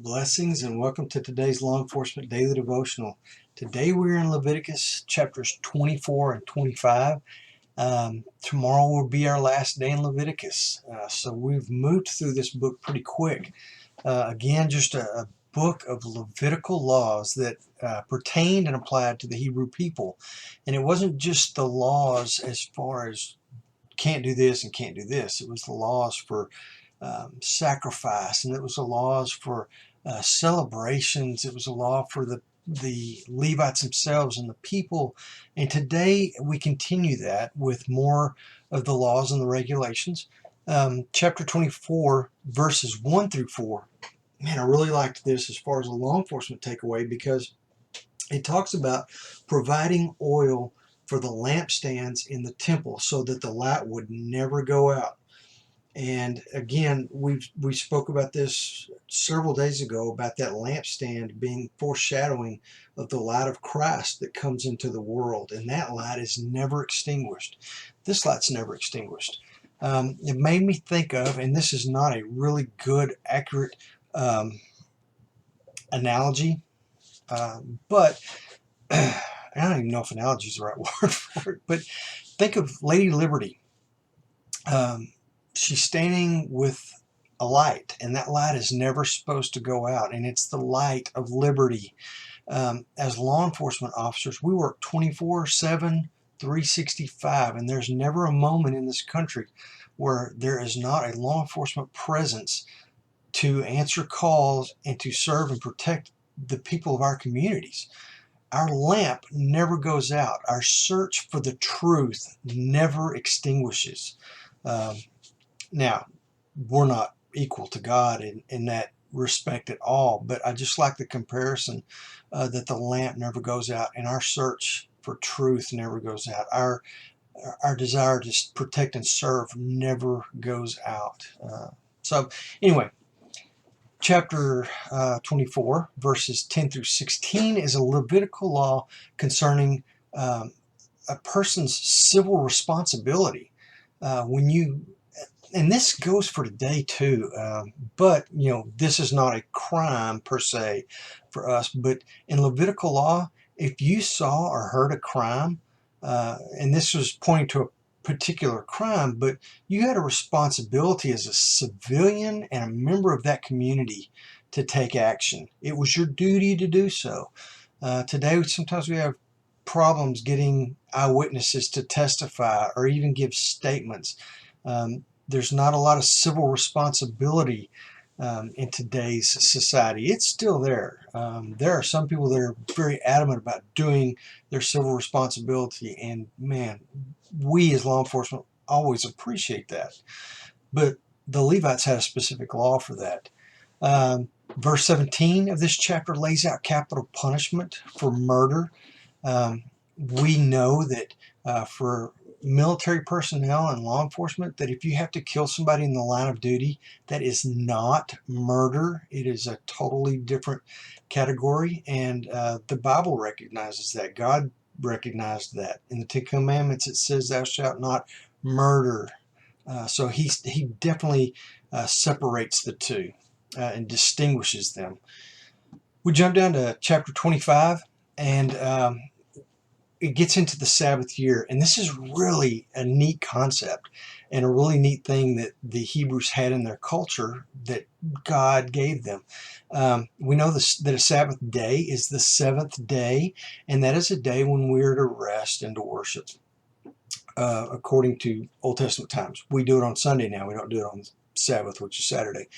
Blessings and welcome to today's Law Enforcement Daily Devotional. Today we're in Leviticus chapters 24 and 25. Tomorrow will be our last day in Leviticus. So we've moved through this book pretty quick. Again, just a book of Levitical laws that pertained and applied to the Hebrew people. And it wasn't just the laws as far as can't do this and can't do this. It was the laws for sacrifice, and it was the laws for celebrations. It was a law for the Levites themselves and the people. And today we continue that with more of the laws and the regulations. Chapter 24, verses 1 through 4. Man, I really liked this as far as a law enforcement takeaway because it talks about providing oil for the lampstands in the temple so that the light would never go out. And again, we spoke about this several days ago about that lampstand being foreshadowing of the light of Christ that comes into the world, and that light is never extinguished. This light's never extinguished. It made me think of, and this is not a really good, accurate analogy, but I don't even know if analogy is the right word for it, but think of Lady Liberty. She's standing with a light, and that light is never supposed to go out, and it's the light of liberty. As law enforcement officers, we work 24/7, 365, and there's never a moment in this country where there is not a law enforcement presence to answer calls and to serve and protect the people of our communities. Our lamp never goes out. Our search for the truth never extinguishes. Now, we're not equal to God in that respect at all, but I just like the comparison that the lamp never goes out and our search for truth never goes out. Our desire to protect and serve never goes out. So anyway, chapter 24, verses 10 through 16 is a Levitical law concerning a person's civil responsibility. And this goes for today too, but this is not a crime per se for us, but in Levitical law, if you saw or heard a crime, and this was pointing to a particular crime, but you had a responsibility as a civilian and a member of that community to take action. It was your duty to do so. Today, sometimes we have problems getting eyewitnesses to testify or even give statements. There's not a lot of civil responsibility in today's society. It's still there. There are some people that are very adamant about doing their civil responsibility, and man, we as law enforcement always appreciate that. But the Levites had a specific law for that. Verse 17 of this chapter lays out capital punishment for murder. We know that for military personnel and law enforcement, that if you have to kill somebody in the line of duty, that is not murder. It is a totally different category, and the Bible recognizes that. God recognized that. In the Ten Commandments it says thou shalt not murder. So he definitely separates the two and distinguishes them. We jump down to chapter 25, and it gets into the Sabbath year, and this is really a neat concept and a really neat thing that the Hebrews had in their culture that God gave them. We know that a Sabbath day is the seventh day, and that is a day when we're to rest and to worship according to Old Testament times. We do it on Sunday now. We don't do it on Sabbath, which is Saturday.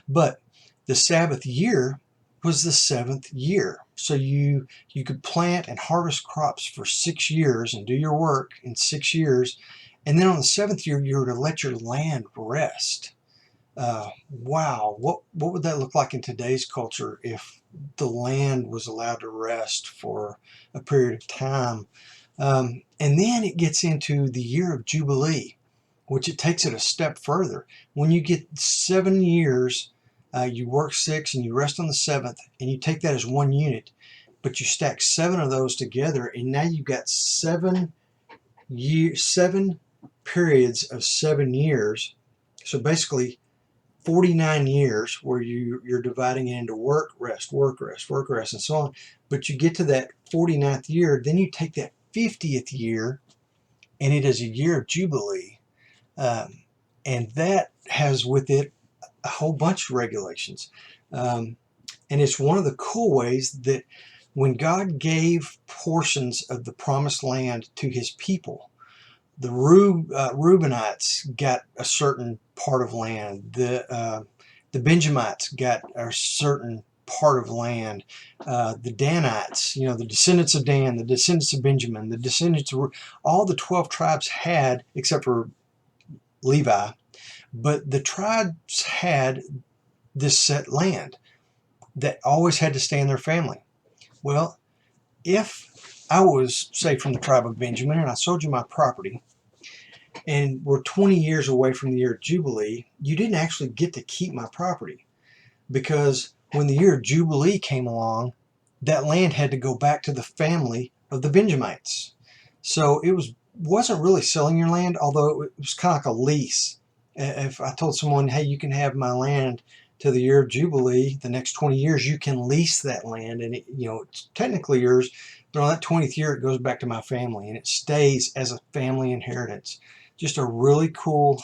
But the Sabbath year was the seventh year. So you could plant and harvest crops for 6 years and do your work in 6 years. And then on the seventh year, you were to let your land rest. Wow, what would that look like in today's culture if the land was allowed to rest for a period of time? And then it gets into the year of Jubilee, which it takes it a step further. When you get 7 years, you work 6 and you rest on the 7th, and you take that as one unit, but you stack 7 of those together, and now you've got 7 periods of 7 years. So basically 49 years where you're dividing it into work, rest, work, rest, work, rest, and so on. But you get to that 49th year, then you take that 50th year, and it is a year of Jubilee. And that has with it a whole bunch of regulations. And it's one of the cool ways that when God gave portions of the promised land to his people, the Reubenites got a certain part of land. The Benjamites got a certain part of land. The Danites, the descendants of Dan, the descendants of Benjamin, the descendants of all the 12 tribes had, except for Levi, but the tribes had this set land that always had to stay in their family. Well, if I was, say, from the tribe of Benjamin and I sold you my property and we're 20 years away from the year of Jubilee, you didn't actually get to keep my property, because when the year of Jubilee came along, that land had to go back to the family of the Benjamites. So it wasn't really selling your land, although it was kind of like a lease. If I told someone, hey, you can have my land to the year of Jubilee, the next 20 years, you can lease that land, and it's technically yours, but on that 20th year, it goes back to my family, and it stays as a family inheritance. Just a really cool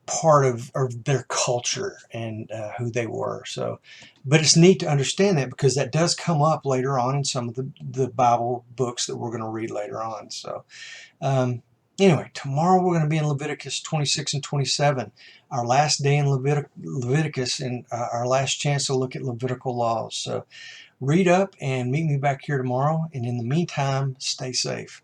part of their culture and who they were. So, but it's neat to understand that, because that does come up later on in some of the Bible books that we're going to read later on. So, anyway, tomorrow we're going to be in Leviticus 26 and 27, our last day in Leviticus, and our last chance to look at Levitical laws. So read up and meet me back here tomorrow. And in the meantime, stay safe.